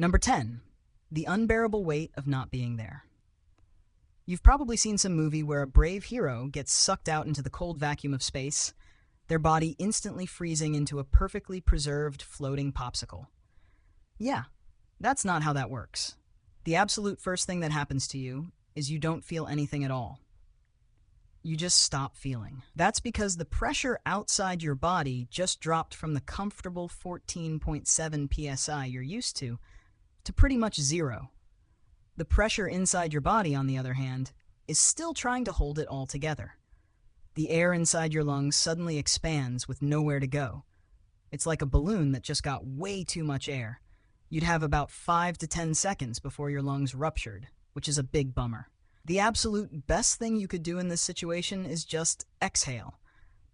Number 10, the unbearable weight of not being there. You've probably seen some movie where a brave hero gets sucked out into the cold vacuum of space, their body instantly freezing into a perfectly preserved floating popsicle. Yeah, that's not how that works. The absolute first thing that happens to you is you don't feel anything at all. You just stop feeling. That's because the pressure outside your body just dropped from the comfortable 14.7 psi you're used to pretty much zero. The pressure inside your body, on the other hand, is still trying to hold it all together. The air inside your lungs suddenly expands with nowhere to go. It's like a balloon that just got way too much air. You'd have about 5 to 10 seconds before your lungs ruptured, which is a big bummer. The absolute best thing you could do in this situation is just exhale,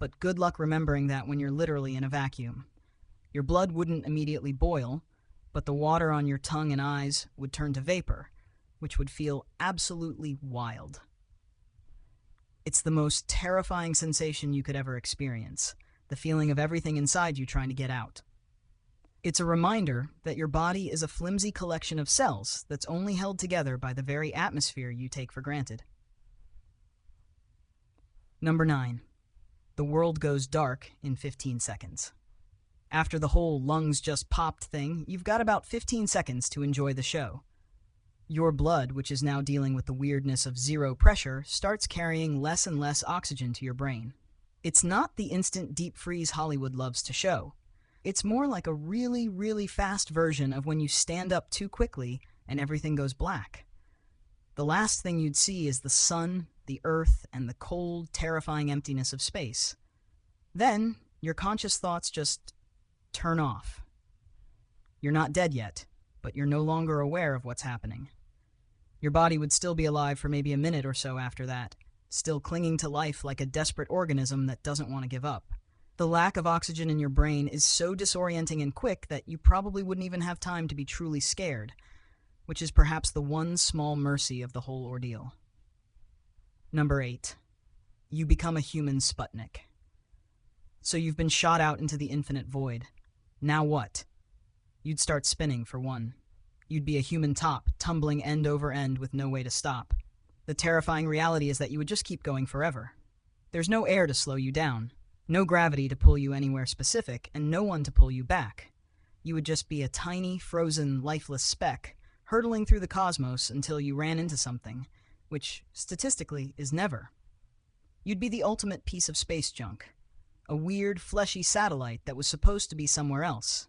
but good luck remembering that when you're literally in a vacuum. Your blood wouldn't immediately boil, but the water on your tongue and eyes would turn to vapor, which would feel absolutely wild. It's the most terrifying sensation you could ever experience, the feeling of everything inside you trying to get out. It's a reminder that your body is a flimsy collection of cells that's only held together by the very atmosphere you take for granted. Number 9. The world goes dark in 15 seconds. After the whole lungs just popped thing, you've got about 15 seconds to enjoy the show. Your blood, which is now dealing with the weirdness of zero pressure, starts carrying less and less oxygen to your brain. It's not the instant deep freeze Hollywood loves to show. It's more like a really, really fast version of when you stand up too quickly and everything goes black. The last thing you'd see is the sun, the earth, and the cold, terrifying emptiness of space. Then, your conscious thoughts just turn off. You're not dead yet, but you're no longer aware of what's happening. Your body would still be alive for maybe a minute or so after that, still clinging to life like a desperate organism that doesn't want to give up. The lack of oxygen in your brain is so disorienting and quick that you probably wouldn't even have time to be truly scared, which is perhaps the one small mercy of the whole ordeal. Number 8. You become a human Sputnik. So you've been shot out into the infinite void. Now what? You'd start spinning, for one. You'd be a human top, tumbling end over end with no way to stop. The terrifying reality is that you would just keep going forever. There's no air to slow you down, no gravity to pull you anywhere specific, and no one to pull you back. You would just be a tiny, frozen, lifeless speck, hurtling through the cosmos until you ran into something, which, statistically, is never. You'd be the ultimate piece of space junk, a weird, fleshy satellite that was supposed to be somewhere else.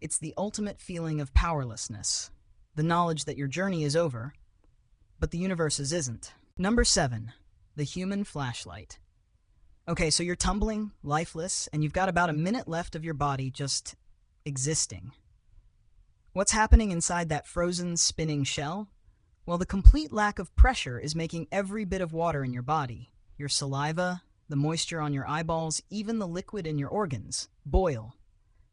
It's the ultimate feeling of powerlessness, the knowledge that your journey is over, but the universe's isn't. Number 7, the human flashlight. Okay, so you're tumbling, lifeless, and you've got about a minute left of your body just existing. What's happening inside that frozen, spinning shell? Well, the complete lack of pressure is making every bit of water in your body, your saliva, the moisture on your eyeballs, even the liquid in your organs, boil.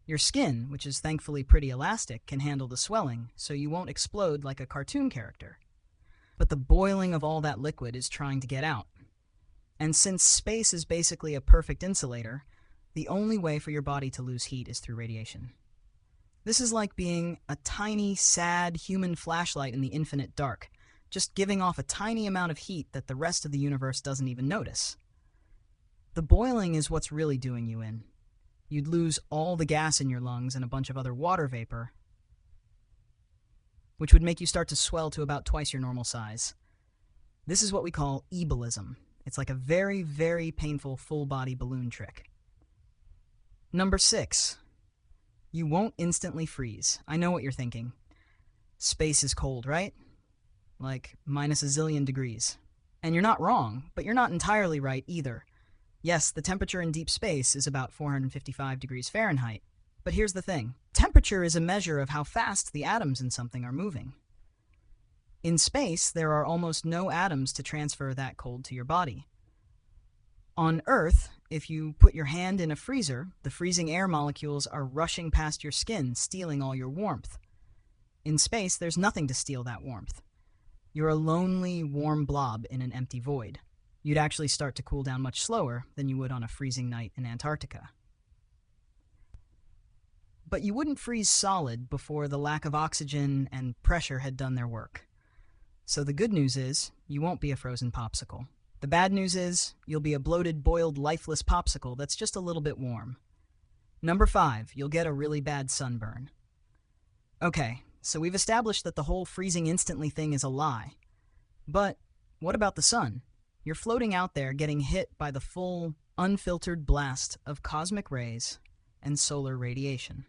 Your skin, which is thankfully pretty elastic, can handle the swelling, so you won't explode like a cartoon character. But the boiling of all that liquid is trying to get out. And since space is basically a perfect insulator, the only way for your body to lose heat is through radiation. This is like being a tiny, sad human flashlight in the infinite dark, just giving off a tiny amount of heat that the rest of the universe doesn't even notice. The boiling is what's really doing you in. You'd lose all the gas in your lungs and a bunch of other water vapor, which would make you start to swell to about twice your normal size. This is what we call ebulism. It's like a very, very painful full-body balloon trick. Number 6. You won't instantly freeze. I know what you're thinking. Space is cold, right? Like minus a zillion degrees. And you're not wrong, but you're not entirely right either. Yes, the temperature in deep space is about 455 degrees Fahrenheit. But here's the thing. Temperature is a measure of how fast the atoms in something are moving. In space, there are almost no atoms to transfer that cold to your body. On Earth, if you put your hand in a freezer, the freezing air molecules are rushing past your skin, stealing all your warmth. In space, there's nothing to steal that warmth. You're a lonely, warm blob in an empty void. You'd actually start to cool down much slower than you would on a freezing night in Antarctica. but you wouldn't freeze solid before the lack of oxygen and pressure had done their work. So the good news is, you won't be a frozen popsicle. The bad news is, you'll be a bloated, boiled, lifeless popsicle that's just a little bit warm. Number 5, you'll get a really bad sunburn. Okay, so we've established that the whole freezing instantly thing is a lie. But what about the sun? You're floating out there getting hit by the full, unfiltered blast of cosmic rays and solar radiation.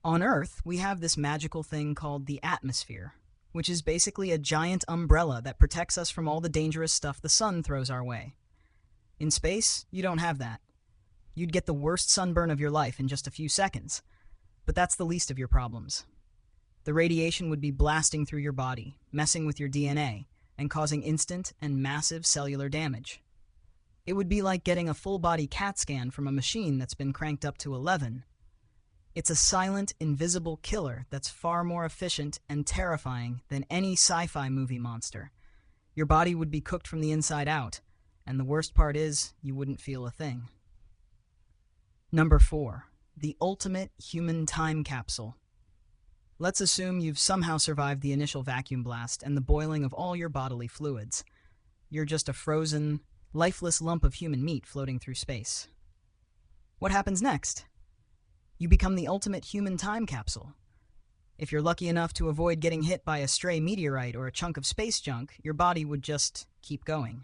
On Earth, we have this magical thing called the atmosphere, which is basically a giant umbrella that protects us from all the dangerous stuff the sun throws our way. In space, you don't have that. You'd get the worst sunburn of your life in just a few seconds, but that's the least of your problems. The radiation would be blasting through your body, messing with your DNA, and causing instant and massive cellular damage. It would be like getting a full-body CAT scan from a machine that's been cranked up to 11. It's a silent, invisible killer that's far more efficient and terrifying than any sci-fi movie monster. Your body would be cooked from the inside out, and the worst part is, you wouldn't feel a thing. Number 4, the ultimate human time capsule. Let's assume you've somehow survived the initial vacuum blast and the boiling of all your bodily fluids. You're just a frozen, lifeless lump of human meat floating through space. What happens next? You become the ultimate human time capsule. If you're lucky enough to avoid getting hit by a stray meteorite or a chunk of space junk, your body would just keep going.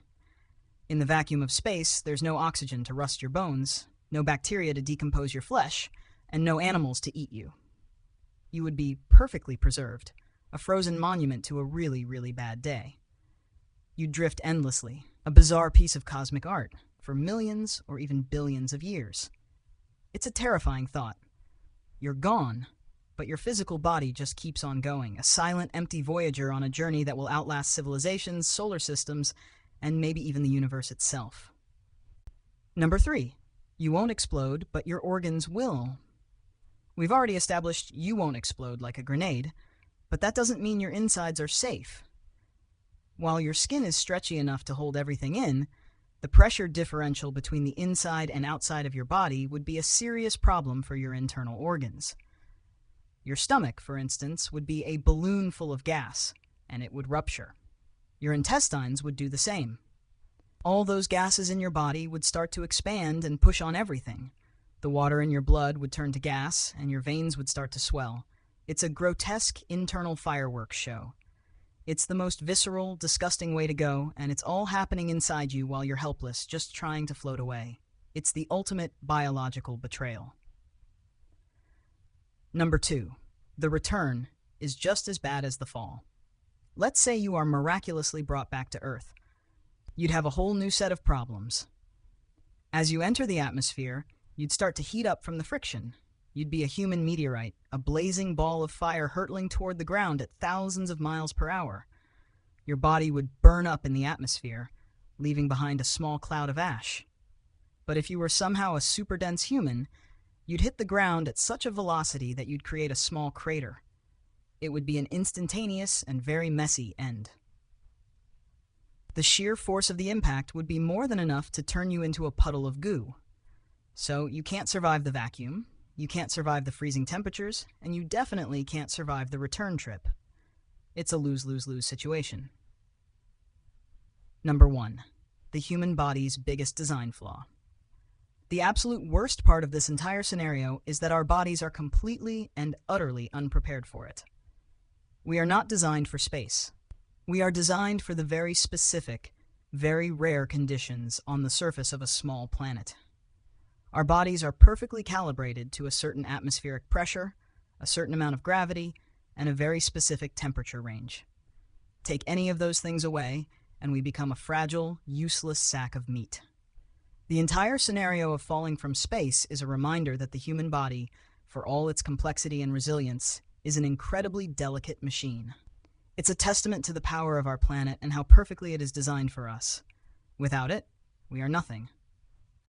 In the vacuum of space, there's no oxygen to rust your bones, no bacteria to decompose your flesh, and no animals to eat you. You would be perfectly preserved, a frozen monument to a really, really bad day. You'd drift endlessly, a bizarre piece of cosmic art, for millions or even billions of years. It's a terrifying thought. You're gone, but your physical body just keeps on going, a silent, empty voyager on a journey that will outlast civilizations, solar systems, and maybe even the universe itself. Number 3, you won't explode, but your organs will. We've already established you won't explode like a grenade, but that doesn't mean your insides are safe. While your skin is stretchy enough to hold everything in, the pressure differential between the inside and outside of your body would be a serious problem for your internal organs. Your stomach, for instance, would be a balloon full of gas, and it would rupture. Your intestines would do the same. All those gases in your body would start to expand and push on everything. The water in your blood would turn to gas, and your veins would start to swell. It's a grotesque internal fireworks show. It's the most visceral, disgusting way to go, and it's all happening inside you while you're helpless, just trying to float away. It's the ultimate biological betrayal. Number 2, the return is just as bad as the fall. Let's say you are miraculously brought back to Earth. You'd have a whole new set of problems. As you enter the atmosphere, you'd start to heat up from the friction. You'd be a human meteorite, a blazing ball of fire hurtling toward the ground at thousands of miles per hour. Your body would burn up in the atmosphere, leaving behind a small cloud of ash. But if you were somehow a super dense human, you'd hit the ground at such a velocity that you'd create a small crater. It would be an instantaneous and very messy end. The sheer force of the impact would be more than enough to turn you into a puddle of goo. So you can't survive the vacuum, you can't survive the freezing temperatures, and you definitely can't survive the return trip. It's a lose-lose-lose situation. Number 1, the human body's biggest design flaw. The absolute worst part of this entire scenario is that our bodies are completely and utterly unprepared for it. We are not designed for space. We are designed for the very specific, very rare conditions on the surface of a small planet. Our bodies are perfectly calibrated to a certain atmospheric pressure, a certain amount of gravity, and a very specific temperature range. Take any of those things away, and we become a fragile, useless sack of meat. The entire scenario of falling from space is a reminder that the human body, for all its complexity and resilience, is an incredibly delicate machine. It's a testament to the power of our planet and how perfectly it is designed for us. Without it, we are nothing.